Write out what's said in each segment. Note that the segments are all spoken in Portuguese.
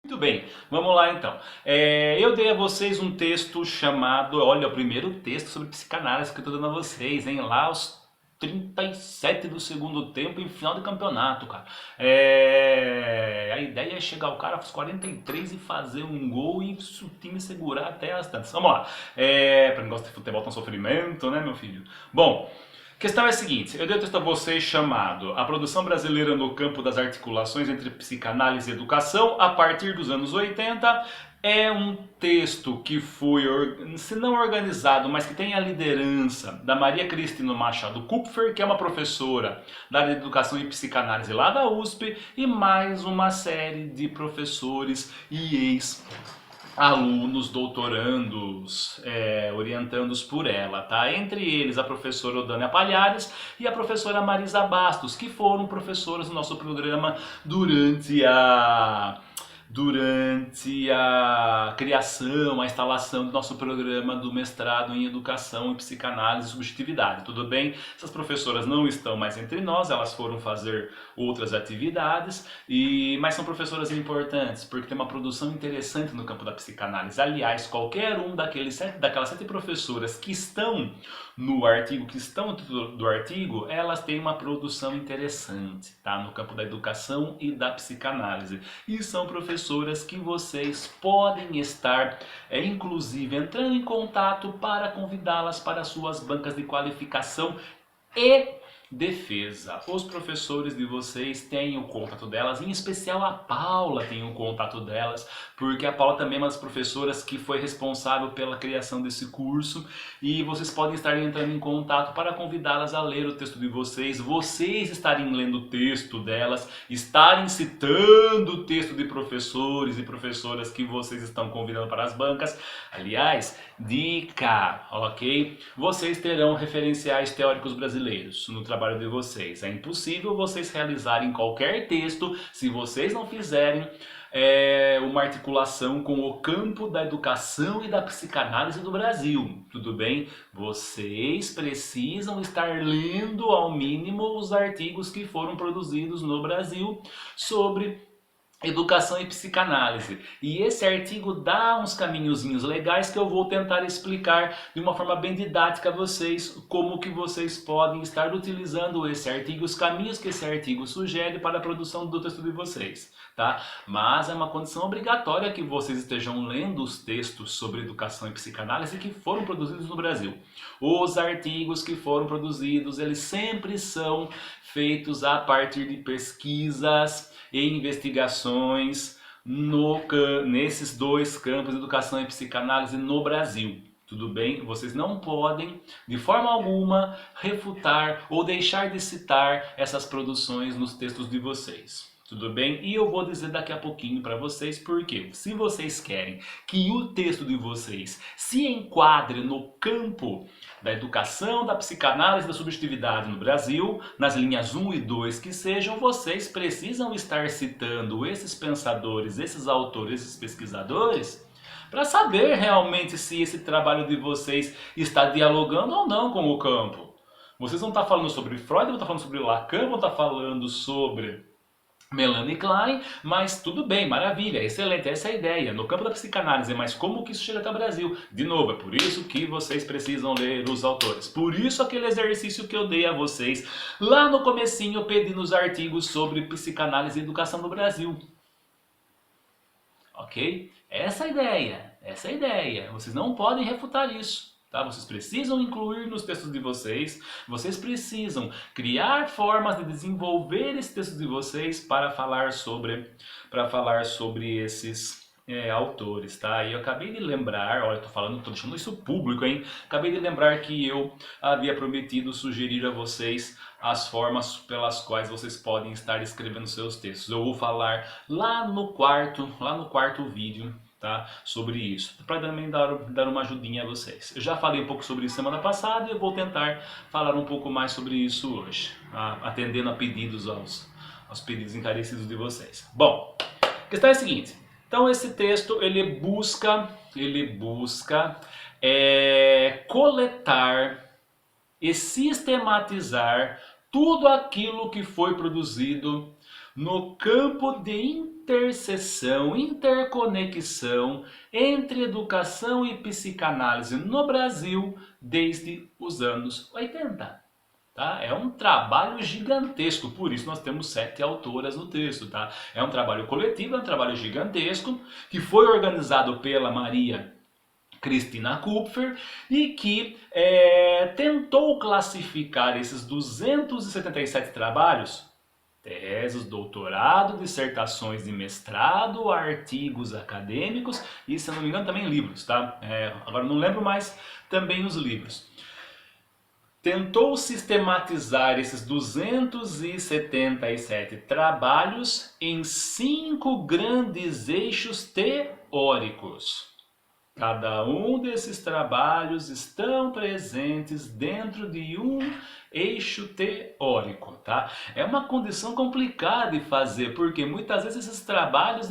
Muito bem, vamos lá então. Eu dei a vocês um texto chamado, olha, o primeiro texto sobre psicanálise que eu estou dando a vocês, hein? Lá aos 37 do segundo tempo em final de campeonato, cara. A ideia é chegar o cara aos 43 e fazer um gol e o time segurar até as tantas. Vamos lá. Para quem gosta de futebol, tá um sofrimento, né, meu filho? Bom, a questão é a seguinte, eu dei um texto a vocês chamado A Produção Brasileira no Campo das Articulações entre Psicanálise e Educação a partir dos anos 80. É um texto que foi, se não organizado, mas que tem a liderança da Maria Cristina Machado Kupfer, que é uma professora da área de Educação e Psicanálise lá da USP, e mais uma série de professores e ex alunos doutorandos orientandos por ela, tá? Entre eles a professora Odânia Palhares e a professora Marisa Bastos, que foram professoras do nosso programa durante a criação, a instalação do nosso programa do mestrado em Educação, em Psicanálise e Subjetividade. Tudo bem? Essas professoras não estão mais entre nós, elas foram fazer outras atividades, mas são professoras importantes, porque tem uma produção interessante no campo da psicanálise. Aliás, qualquer um daquelas 7 professoras que estão no artigo, que estão no título do artigo, elas têm uma produção interessante, tá? No campo da educação e da psicanálise. E são professoras que vocês podem estar, inclusive, entrando em contato para convidá-las para suas bancas de qualificação e defesa. Os professores de vocês têm o contato delas, em especial a Paula tem o contato delas, porque a Paula também é uma das professoras que foi responsável pela criação desse curso, e vocês podem estar entrando em contato para convidá-las a ler o texto de vocês, vocês estarem lendo o texto delas, estarem citando o texto de professores e professoras que vocês estão convidando para as bancas. Aliás, dica, ok? Vocês terão referenciais teóricos brasileiros no trabalho de vocês. É impossível vocês realizarem qualquer texto se vocês não fizerem uma articulação com o campo da educação e da psicanálise do Brasil, tudo bem? Vocês precisam estar lendo ao mínimo os artigos que foram produzidos no Brasil sobre educação e psicanálise. E esse artigo dá uns caminhozinhos legais que eu vou tentar explicar de uma forma bem didática a vocês, como que vocês podem estar utilizando esse artigo, os caminhos que esse artigo sugere para a produção do texto de vocês, tá? Mas é uma condição obrigatória que vocês estejam lendo os textos sobre educação e psicanálise que foram produzidos no Brasil. Os artigos que foram produzidos, eles sempre são feitos a partir de pesquisas e investigações nesses dois campos, educação e psicanálise no Brasil. Tudo bem? Vocês não podem, de forma alguma, refutar ou deixar de citar essas produções nos textos de vocês. Tudo bem? E eu vou dizer daqui a pouquinho para vocês porque se vocês querem que o texto de vocês se enquadre no campo da educação, da psicanálise e da subjetividade no Brasil, nas linhas 1 e 2 que sejam, vocês precisam estar citando esses pensadores, esses autores, esses pesquisadores, para saber realmente se esse trabalho de vocês está dialogando ou não com o campo. Vocês vão estar falando sobre Freud, vão estar falando sobre Lacan, vão estar falando sobre Melanie Klein, mas tudo bem, maravilha, excelente, essa é a ideia, no campo da psicanálise, mas como que isso chega até o Brasil? De novo, é por isso que vocês precisam ler os autores, por isso aquele exercício que eu dei a vocês lá no comecinho pedindo os artigos sobre psicanálise e educação no Brasil. Ok? Essa é a ideia, vocês não podem refutar isso. Tá? Vocês precisam incluir nos textos de vocês precisam criar formas de desenvolver esses textos de vocês para falar sobre esses autores, tá? E eu acabei de lembrar, olha, tô deixando isso público, hein? Acabei de lembrar que eu havia prometido sugerir a vocês as formas pelas quais vocês podem estar escrevendo seus textos. Eu vou falar lá no quarto vídeo, tá? Sobre isso, para também dar uma ajudinha a vocês. Eu já falei um pouco sobre isso semana passada e eu vou tentar falar um pouco mais sobre isso hoje, tá? Atendendo a pedidos aos pedidos encarecidos de vocês. Bom, a questão é a seguinte. Então esse texto ele busca coletar e sistematizar tudo aquilo que foi produzido no campo de interseção, interconexão entre educação e psicanálise no Brasil desde os anos 80. Tá? É um trabalho gigantesco, por isso nós temos 7 autoras no texto. Tá? É um trabalho coletivo, é um trabalho gigantesco, que foi organizado pela Maria Cristina Kupfer e que tentou classificar esses 277 trabalhos, teses, doutorado, dissertações de mestrado, artigos acadêmicos e, se não me engano, também livros. Tá? Agora não lembro mais, também os livros. Tentou sistematizar esses 277 trabalhos em 5 grandes eixos teóricos. Cada um desses trabalhos estão presentes dentro de um eixo teórico, tá? É uma condição complicada de fazer, porque muitas vezes esses trabalhos,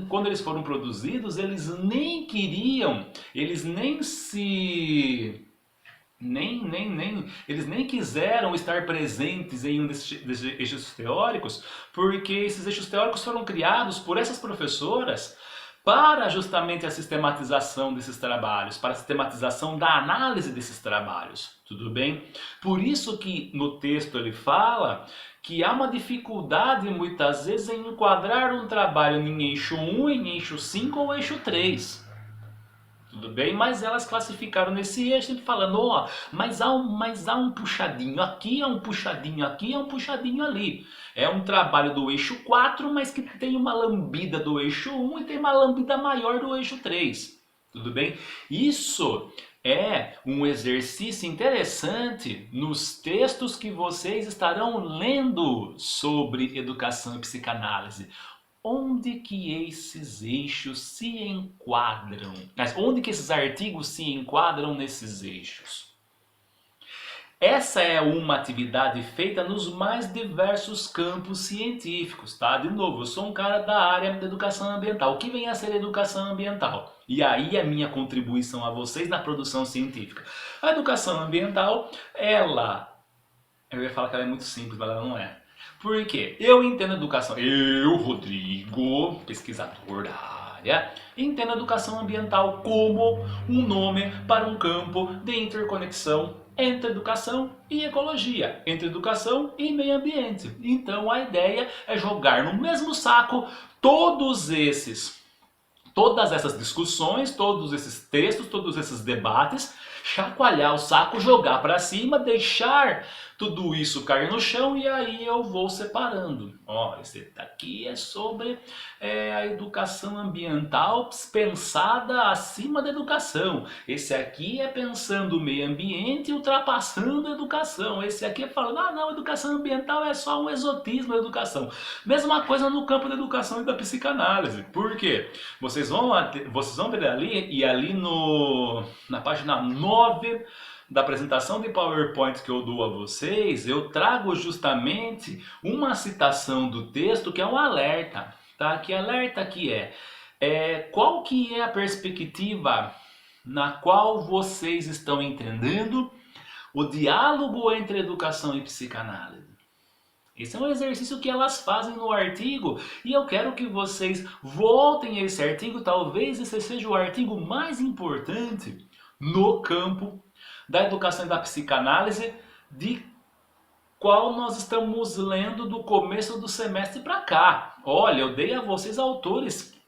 quando eles foram produzidos, eles nem queriam, eles nem se... eles nem quiseram estar presentes em um desses eixos teóricos, porque esses eixos teóricos foram criados por essas professoras para justamente a sistematização desses trabalhos, para a sistematização da análise desses trabalhos, tudo bem? Por isso que no texto ele fala que há uma dificuldade muitas vezes em enquadrar um trabalho em eixo 1, em eixo 5 ou eixo 3. Tudo bem? Mas elas classificaram nesse eixo, falando, ó, mas há um puxadinho aqui, há um puxadinho aqui, há um puxadinho ali. É um trabalho do eixo 4, mas que tem uma lambida do eixo 1 e tem uma lambida maior do eixo 3. Tudo bem? Isso é um exercício interessante nos textos que vocês estarão lendo sobre educação e psicanálise. Onde que esses eixos se enquadram? Onde que esses artigos se enquadram nesses eixos? Essa é uma atividade feita nos mais diversos campos científicos, tá? De novo, eu sou um cara da área da educação ambiental. O que vem a ser educação ambiental? E aí a minha contribuição a vocês na produção científica. A educação ambiental, eu ia falar que ela é muito simples, mas ela não é. Por quê? Eu entendo educação, Rodrigo, pesquisador da área, entendo educação ambiental como um nome para um campo de interconexão entre educação e ecologia, entre educação e meio ambiente. Então a ideia é jogar no mesmo saco todas essas discussões, todos esses textos, todos esses debates, chacoalhar o saco, jogar para cima, deixar tudo isso cair no chão e aí eu vou separando. Ó, esse daqui é sobre a educação ambiental pensada acima da educação. Esse aqui é pensando o meio ambiente e ultrapassando a educação. Esse aqui é falando, não, educação ambiental é só um exotismo da educação. Mesma coisa no campo da educação e da psicanálise. Por quê? Vocês vão ver ali, e ali na página 9 da apresentação de PowerPoint que eu dou a vocês, eu trago justamente uma citação do texto que é um alerta, tá? Que alerta que qual que é a perspectiva na qual vocês estão entendendo o diálogo entre educação e psicanálise? Esse é um exercício que elas fazem no artigo e eu quero que vocês voltem a esse artigo, talvez esse seja o artigo mais importante no campo da educação e da psicanálise, de qual nós estamos lendo do começo do semestre para cá. Olha, eu dei a vocês autores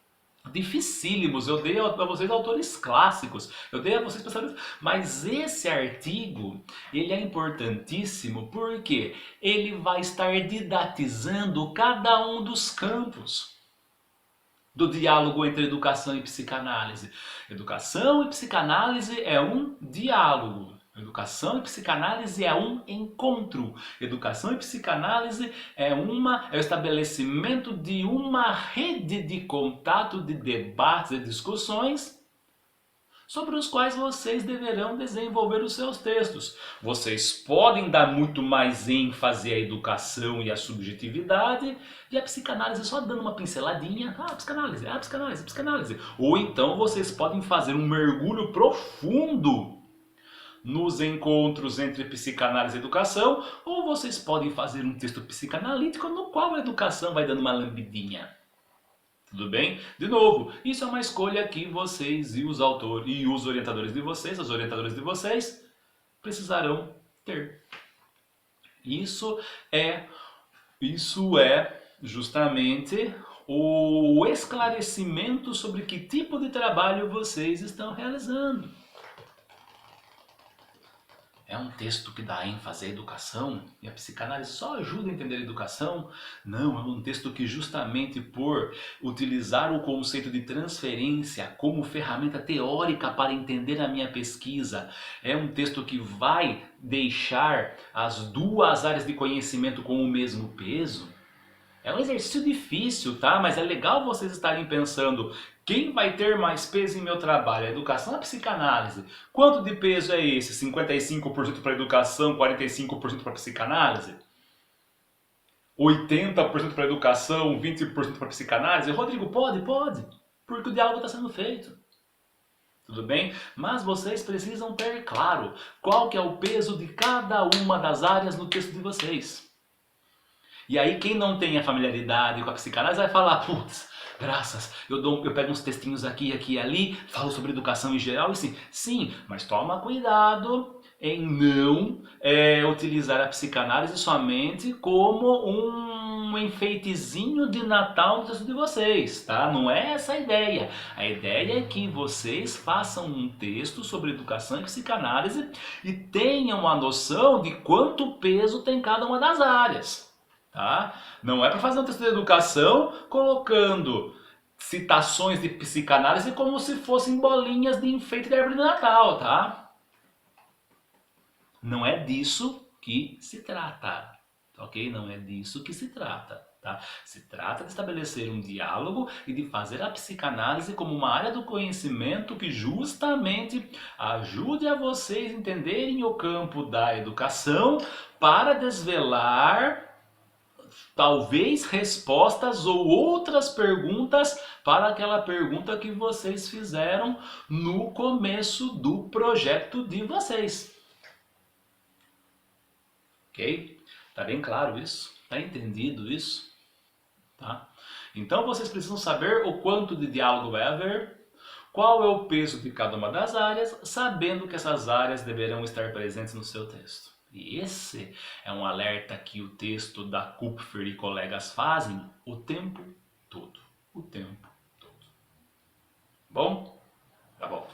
dificílimos, eu dei a vocês autores clássicos, eu dei a vocês pensadores, mas esse artigo, ele é importantíssimo porque ele vai estar didatizando cada um dos campos do diálogo entre educação e psicanálise. Educação e psicanálise é um diálogo. Educação e psicanálise é um encontro. Educação e psicanálise é o estabelecimento de uma rede de contato, de debates e discussões sobre os quais vocês deverão desenvolver os seus textos. Vocês podem dar muito mais ênfase à educação e à subjetividade, e a psicanálise só dando uma pinceladinha, psicanálise. Ou então vocês podem fazer um mergulho profundo nos encontros entre psicanálise e educação, ou vocês podem fazer um texto psicanalítico no qual a educação vai dando uma lambidinha. Tudo bem? De novo, isso é uma escolha que vocês e os autores e os orientadores de vocês, as orientadoras de vocês, precisarão ter. Isso é justamente o esclarecimento sobre que tipo de trabalho vocês estão realizando. É um texto que dá ênfase à educação e a psicanálise só ajuda a entender a educação? Não, é um texto que justamente por utilizar o conceito de transferência como ferramenta teórica para entender a minha pesquisa, é um texto que vai deixar as duas áreas de conhecimento com o mesmo peso. É um exercício difícil, tá? Mas é legal vocês estarem pensando quem vai ter mais peso em meu trabalho? A educação ou a psicanálise? Quanto de peso é esse? 55% para a educação, 45% para a psicanálise? 80% para a educação, 20% para a psicanálise? Rodrigo, pode? Pode. Porque o diálogo está sendo feito. Tudo bem? Mas vocês precisam ter claro qual que é o peso de cada uma das áreas no texto de vocês. E aí quem não tem a familiaridade com a psicanálise vai falar, putz, graças, eu pego uns textinhos aqui, aqui e ali, falo sobre educação em geral e sim, mas toma cuidado em não utilizar a psicanálise somente como um enfeitezinho de Natal no texto de vocês, tá? Não é essa a ideia. A ideia é que vocês façam um texto sobre educação e psicanálise e tenham a noção de quanto peso tem cada uma das áreas. Tá? Não é para fazer um texto de educação colocando citações de psicanálise como se fossem bolinhas de enfeite de árvore de Natal, tá? Não é disso que se trata, ok? Não é disso que se trata, tá? Se trata de estabelecer um diálogo e de fazer a psicanálise como uma área do conhecimento que justamente ajude a vocês entenderem o campo da educação para desvelar talvez respostas ou outras perguntas para aquela pergunta que vocês fizeram no começo do projeto de vocês. Ok? Tá bem claro isso? Tá entendido isso? Tá? Então vocês precisam saber o quanto de diálogo vai haver, qual é o peso de cada uma das áreas, sabendo que essas áreas deverão estar presentes no seu texto. E esse é um alerta que o texto da Kupfer e colegas fazem o tempo todo. O tempo todo. Bom? Tá bom.